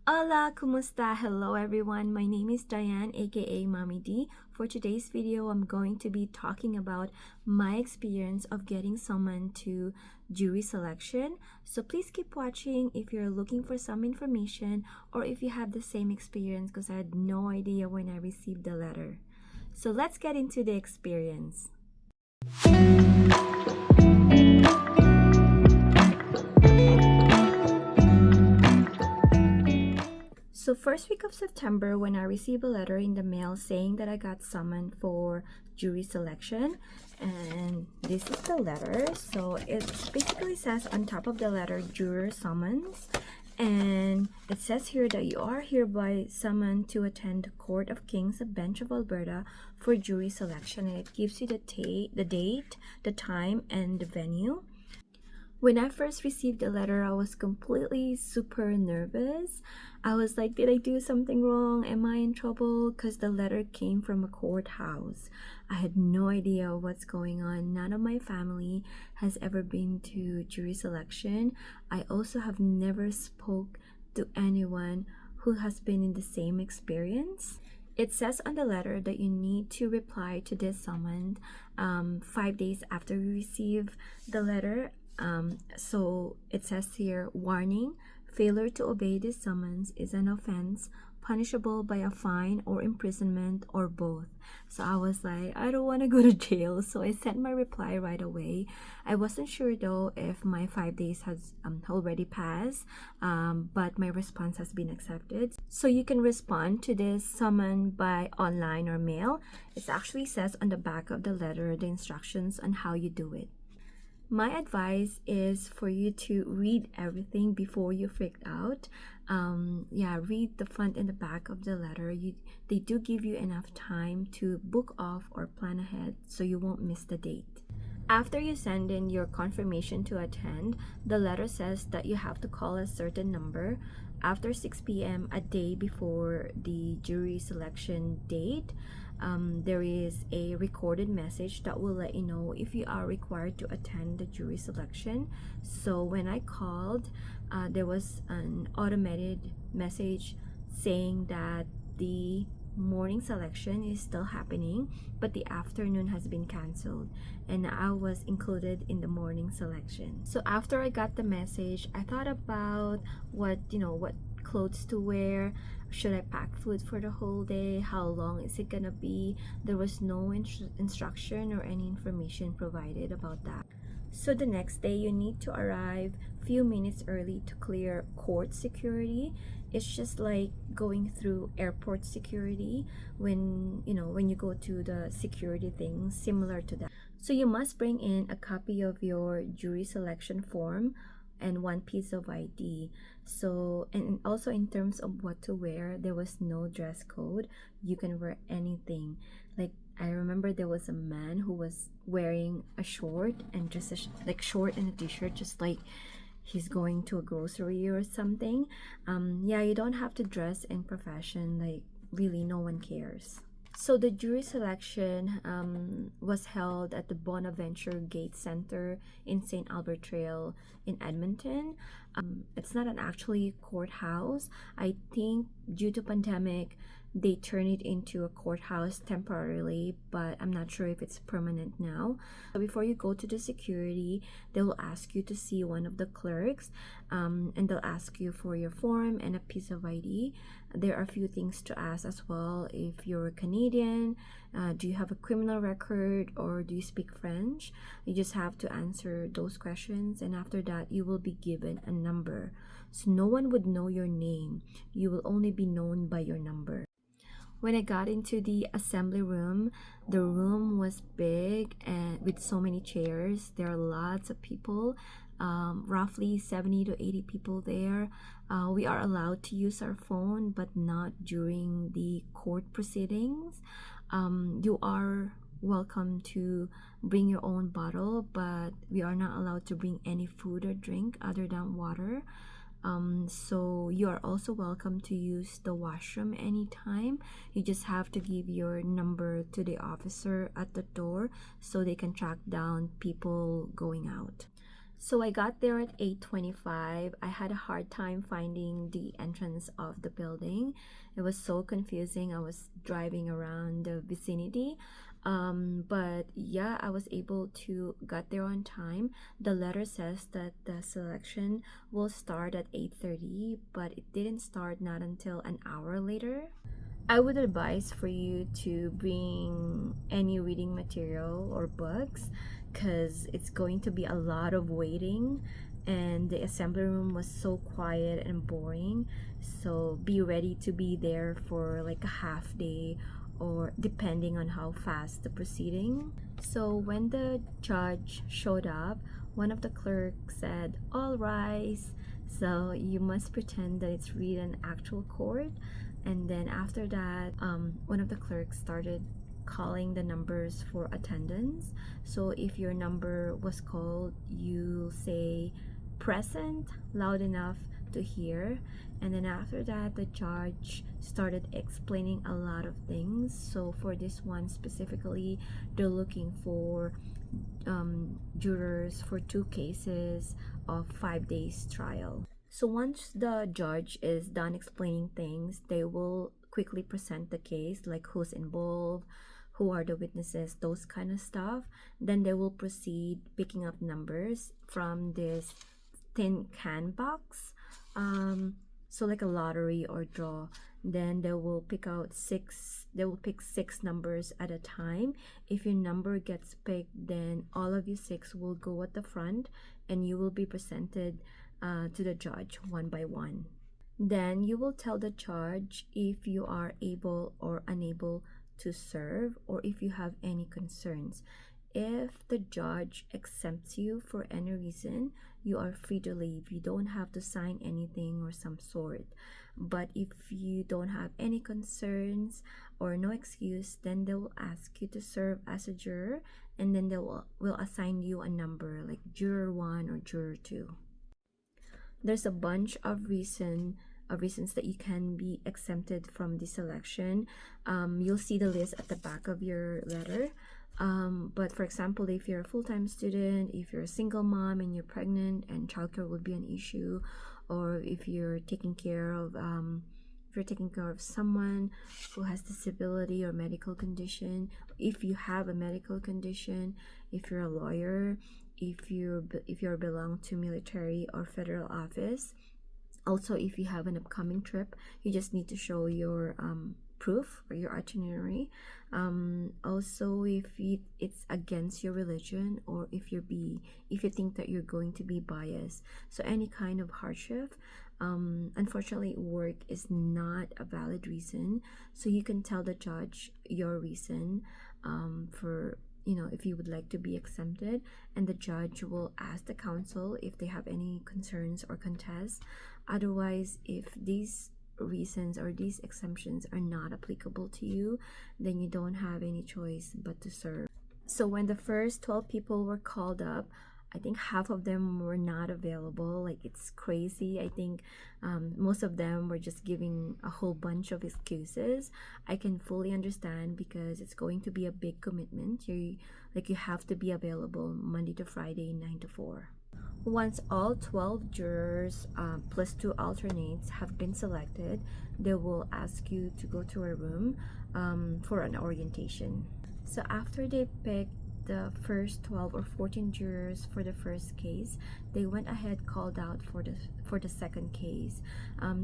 Hola, kumusta? Hello everyone. My name is Diane, aka Mommy D. For today's video, I'm going to be talking about my experience of getting someone to jury selection. So please keep watching if you're looking for some information or if you have the same experience, because I had no idea when I received the letter. So let's get into the experience. So first week of September, when I received a letter in the mail saying that I got summoned for jury selection, and this is the letter. So it basically says on top of the letter, juror summons, and it says here that you are hereby summoned to attend the Court of King's Bench of Alberta for jury selection, and it gives you the date, the time, and the venue. When I first received the letter, I was completely super nervous. I was like, did I do something wrong? Am I in trouble? Because the letter came from a courthouse. I had no idea what's going on. None of my family has ever been to jury selection. I also have never spoke to anyone who has been in the same experience. It says on the letter that you need to reply to this summons 5 days after you receive the letter. So it says here, warning, failure to obey this summons is an offense punishable by a fine or imprisonment or both. So I was like, I don't want to go to jail. So I sent my reply right away. I wasn't sure though if my 5 days has already passed, but my response has been accepted. So you can respond to this summon by online or mail. It actually says on the back of the letter the instructions on how you do it. My advice is for you to read everything before you freaked out. Read the front and the back of the letter. They do give you enough time to book off or plan ahead so you won't miss the date. After you send in your confirmation to attend, the letter says that you have to call a certain number after 6 p.m. a day before the jury selection date. There is a recorded message that will let you know if you are required to attend the jury selection. So when I called, there was an automated message saying that the morning selection is still happening, but the afternoon has been canceled, and I was included in the morning selection. So after I got the message, I thought about what clothes to wear. Should I pack food for the whole day? How long is it gonna be? There was no instruction or any information provided about that. So the next day, you need to arrive few minutes early to clear court security. It's just like going through airport security when you go to the security thing, similar to that. So you must bring in a copy of your jury selection form and one piece of ID. So, and also in terms of what to wear, there was no dress code. You can wear anything. Like, I remember there was a man who was wearing a short and just short and a t-shirt, just like he's going to a grocery or something. You don't have to dress in profession. Like, really, no one cares. So the jury selection was held at the Bonaventure Gate Center in St. Albert Trail in Edmonton. It's not an actually courthouse. I think due to pandemic, they turned it into a courthouse temporarily, but I'm not sure if it's permanent now. So before you go to the security, they will ask you to see one of the clerks, and they'll ask you for your form and a piece of ID. There are a few things to ask as well. If you're Canadian, do you have a criminal record, or do you speak French? You just have to answer those questions, and after that you will be given a number. So no one would know your name. You will only be known by your number. When I got into the assembly room, the room was big and with so many chairs. There are lots of people, roughly 70 to 80 people there. We are allowed to use our phone, but not during the court proceedings. You are welcome to bring your own bottle, but we are not allowed to bring any food or drink other than water. So you are also welcome to use the washroom anytime. You just have to give your number to the officer at the door so they can track down people going out. So I got there at 8:25. I had a hard time finding the entrance of the building. It was so confusing. I was driving around the vicinity. But yeah, I was able to get there on time. The letter says that the selection will start at 8:30, but it didn't start not until an hour later. I would advise for you to bring any reading material or books because it's going to be a lot of waiting, and the assembly room was so quiet and boring. So be ready to be there for like a half day or depending on how fast the proceeding. So when the judge showed up, one of the clerks said, "All rise." So you must pretend that it's really an actual court, and then after that, one of the clerks started calling the numbers for attendance. So if your number was called, you say present loud enough to hear. And then after that, the judge started explaining a lot of things. So for this one specifically, they're looking for jurors for 2 cases of 5 days trial. So once the judge is done explaining things, they will quickly present the case, like who's involved, who are the witnesses, those kind of stuff. Then they will proceed picking up numbers from this tin can box. So like a lottery or draw. Then they will pick out six. They will pick 6 numbers at a time. If your number gets picked, then all of you 6 will go at the front, and you will be presented to the judge one by one. Then you will tell the judge if you are able or unable to serve, or if you have any concerns. If the judge exempts you for any reason, you are free to leave. You don't have to sign anything or some sort. But if you don't have any concerns or no excuse, then they will ask you to serve as a juror, and then they will assign you a number like juror 1 or juror 2. There's a bunch of reasons that you can be exempted from the selection. You'll see the list at the back of your letter. But for example, if you're a full-time student, if you're a single mom and you're pregnant and childcare would be an issue, or if you're taking care of someone who has disability or medical condition, if you have a medical condition, if you're a lawyer, if you belong to military or federal office. Also, if you have an upcoming trip, you just need to show your proof or your itinerary. Also, if it's against your religion, or if you think that you're going to be biased, so any kind of hardship. Unfortunately, work is not a valid reason, so you can tell the judge your reason for if you would like to be exempted, and the judge will ask the counsel if they have any concerns or contests. Otherwise, if these reasons or these exemptions are not applicable to you, then you don't have any choice but to serve. So when the first 12 people were called up, I think half of them were not available. Like, it's crazy. I think most of them were just giving a whole bunch of excuses. I can fully understand because it's going to be a big commitment. You have to be available Monday to Friday, 9 to 4. Once all 12 jurors plus 2 alternates have been selected, they will ask you to go to a room for an orientation. So after they picked the first 12 or 14 jurors for the first case, they went ahead called out for the second case.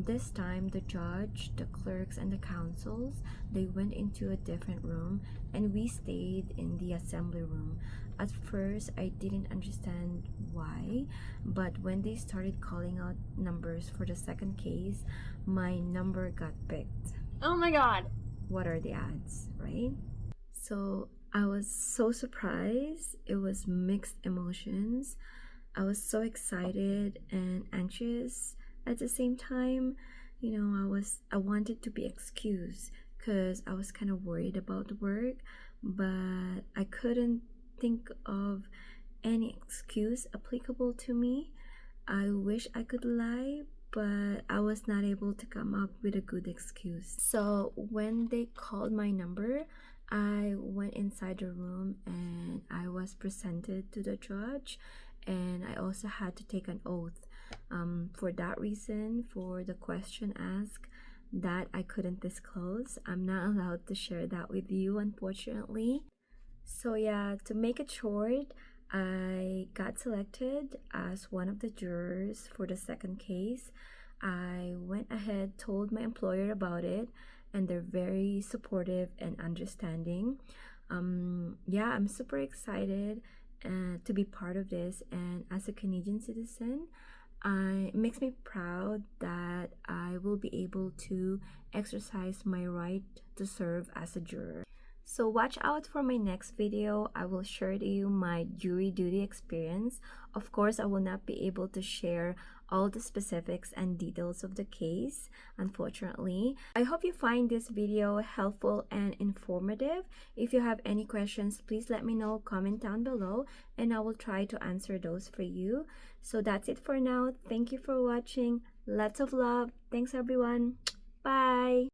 This time, the judge, the clerks, and the counsels, they went into a different room, and we stayed in the assembly room. At first, I didn't understand why, but when they started calling out numbers for the second case, my number got picked. Oh my god. What are the odds, right? So I was so surprised. It was mixed emotions. I was so excited and anxious at the same time. I wanted to be excused because I was kind of worried about work, but I couldn't think of any excuse applicable to me. I wish I could lie, but I was not able to come up with a good excuse. So when they called my number, I went inside the room and I was presented to the judge, and I also had to take an oath. For that reason, for the question asked that I couldn't disclose, I'm not allowed to share that with you, unfortunately. So yeah, to make it short, I got selected as one of the jurors for the second case. I went ahead, told my employer about it, and they're very supportive and understanding. Yeah, I'm super excited to be part of this, and as a Canadian citizen, it makes me proud that I will be able to exercise my right to serve as a juror. So watch out for my next video. I will share to you my jury duty experience. Of course, I will not be able to share all the specifics and details of the case, unfortunately. I hope you find this video helpful and informative. If you have any questions, please let me know, comment down below, and I will try to answer those for you. So that's it for now. Thank you for watching. Lots of love. Thanks everyone. Bye.